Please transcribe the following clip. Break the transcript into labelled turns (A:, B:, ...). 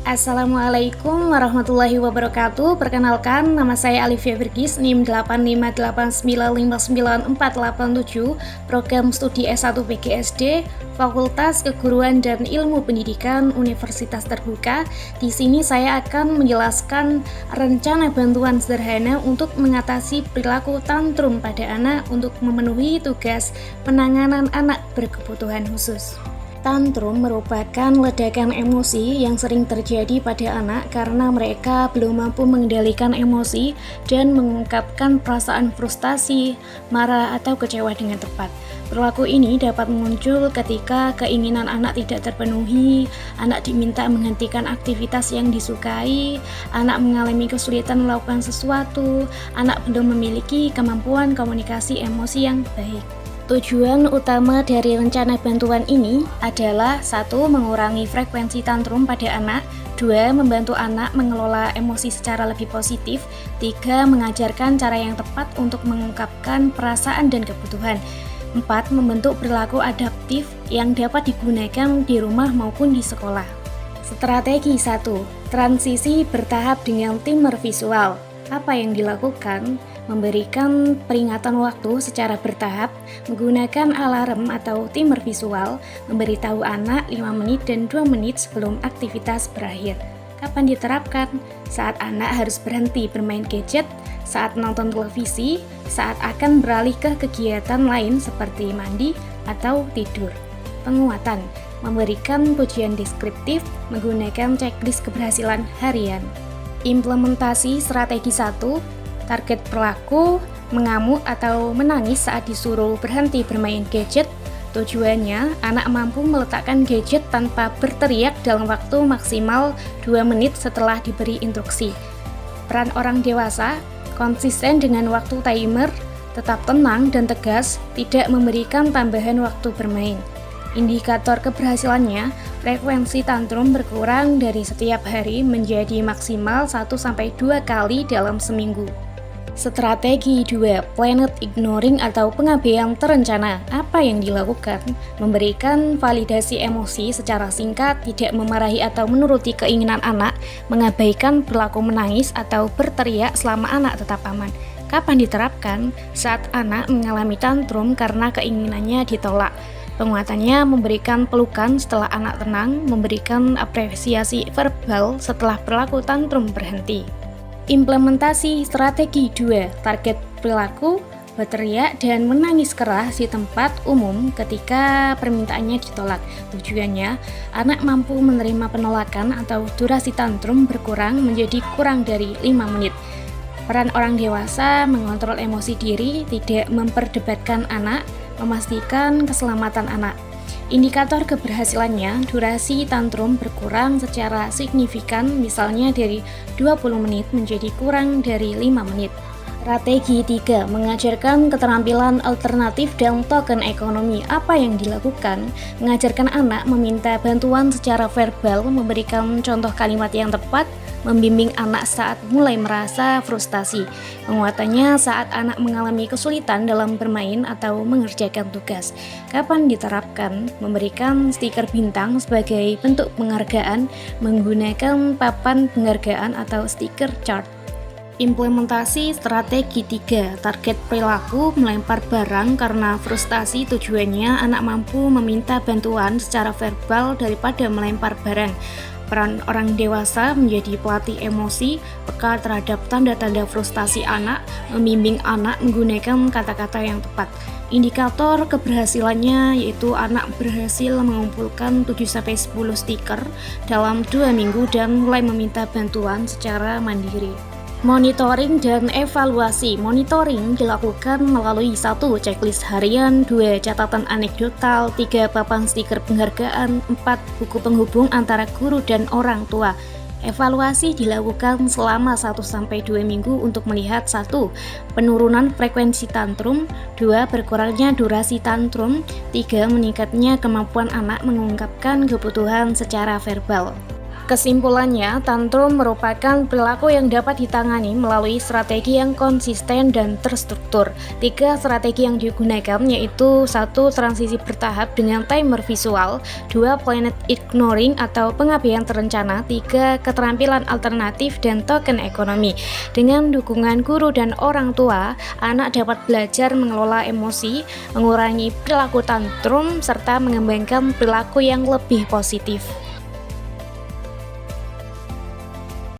A: Assalamualaikum warahmatullahi wabarakatuh. Perkenalkan, nama saya Alifia Vergis, NIM 85895994887, Program Studi S1 PGSD, Fakultas Keguruan dan Ilmu Pendidikan Universitas Terbuka. Di sini saya akan menjelaskan rencana bantuan sederhana untuk mengatasi perilaku tantrum pada anak untuk memenuhi tugas penanganan anak berkebutuhan khusus. Tantrum merupakan ledakan emosi yang sering terjadi pada anak karena mereka belum mampu mengendalikan emosi dan mengungkapkan perasaan frustasi, marah, atau kecewa dengan tepat. Perilaku ini dapat muncul ketika keinginan anak tidak terpenuhi, anak diminta menghentikan aktivitas yang disukai, anak mengalami kesulitan melakukan sesuatu, anak belum memiliki kemampuan komunikasi emosi yang baik. Tujuan utama dari rencana bantuan ini adalah 1. Mengurangi frekuensi tantrum pada anak, 2. Membantu anak mengelola emosi secara lebih positif, 3. Mengajarkan cara yang tepat untuk mengungkapkan perasaan dan kebutuhan, 4. Membentuk perilaku adaptif yang dapat digunakan di rumah maupun di sekolah. Strategi 1. Transisi bertahap dengan timer visual. Apa yang dilakukan? Memberikan peringatan waktu secara bertahap, menggunakan alarm atau timer visual, memberitahu anak 5 menit dan 2 menit sebelum aktivitas berakhir. Kapan diterapkan? Saat anak harus berhenti bermain gadget, saat nonton televisi, saat akan beralih ke kegiatan lain seperti mandi atau tidur. Penguatan, memberikan pujian deskriptif, menggunakan checklist keberhasilan harian. Implementasi strategi 1. Target perilaku, mengamuk atau menangis saat disuruh berhenti bermain gadget. Tujuannya, anak mampu meletakkan gadget tanpa berteriak dalam waktu maksimal 2 menit setelah diberi instruksi. Peran orang dewasa, konsisten dengan waktu timer, tetap tenang dan tegas, tidak memberikan tambahan waktu bermain. Indikator keberhasilannya, frekuensi tantrum berkurang dari setiap hari menjadi maksimal 1-2 kali dalam seminggu. Strategi 2. Planned ignoring atau pengabaian terencana. Apa yang dilakukan? Memberikan validasi emosi secara singkat, tidak memarahi atau menuruti keinginan anak, mengabaikan perilaku menangis atau berteriak selama anak tetap aman. Kapan diterapkan? Saat anak mengalami tantrum karena keinginannya ditolak. Penguatannya memberikan pelukan setelah anak tenang, memberikan apresiasi verbal setelah perilaku tantrum berhenti. Implementasi strategi 2. Target perilaku, berteriak dan menangis keras di tempat umum ketika permintaannya ditolak. Tujuannya, anak mampu menerima penolakan atau durasi tantrum berkurang menjadi kurang dari 5 menit. Peran orang dewasa mengontrol emosi diri, tidak memperdebatkan anak, memastikan keselamatan anak. Indikator keberhasilannya, durasi tantrum berkurang secara signifikan, misalnya dari 20 menit menjadi kurang dari 5 menit. Strategi 3. Mengajarkan keterampilan alternatif dan token ekonomi. Apa yang dilakukan? Mengajarkan anak meminta bantuan secara verbal, memberikan contoh kalimat yang tepat, membimbing anak saat mulai merasa frustasi. Penguatannya saat anak mengalami kesulitan dalam bermain atau mengerjakan tugas. Kapan diterapkan? Memberikan stiker bintang sebagai bentuk penghargaan, menggunakan papan penghargaan atau stiker chart. Implementasi strategi 3. Target perilaku, melempar barang karena frustasi. Tujuannya, anak mampu meminta bantuan secara verbal daripada melempar barang. Peran orang dewasa menjadi pelatih emosi, peka terhadap tanda-tanda frustasi anak, membimbing anak menggunakan kata-kata yang tepat. Indikator keberhasilannya yaitu anak berhasil mengumpulkan 7-10 stiker dalam 2 minggu dan mulai meminta bantuan secara mandiri. Monitoring dan evaluasi. Monitoring dilakukan melalui 1. Checklist harian, 2. Catatan anekdotal, 3. Papan stiker penghargaan, 4. Buku penghubung antara guru dan orang tua. Evaluasi dilakukan selama 1-2 minggu untuk melihat 1. Penurunan frekuensi tantrum, 2. Berkurangnya durasi tantrum, 3. Meningkatnya kemampuan anak mengungkapkan kebutuhan secara verbal. Kesimpulannya, tantrum merupakan perilaku yang dapat ditangani melalui strategi yang konsisten dan terstruktur. 3 strategi yang digunakan yaitu 1. Transisi bertahap dengan timer visual, 2. Planet ignoring atau pengabaian terencana, 3. Keterampilan alternatif dan token ekonomi. Dengan dukungan guru dan orang tua, anak dapat belajar mengelola emosi, mengurangi perilaku tantrum, serta mengembangkan perilaku yang lebih positif.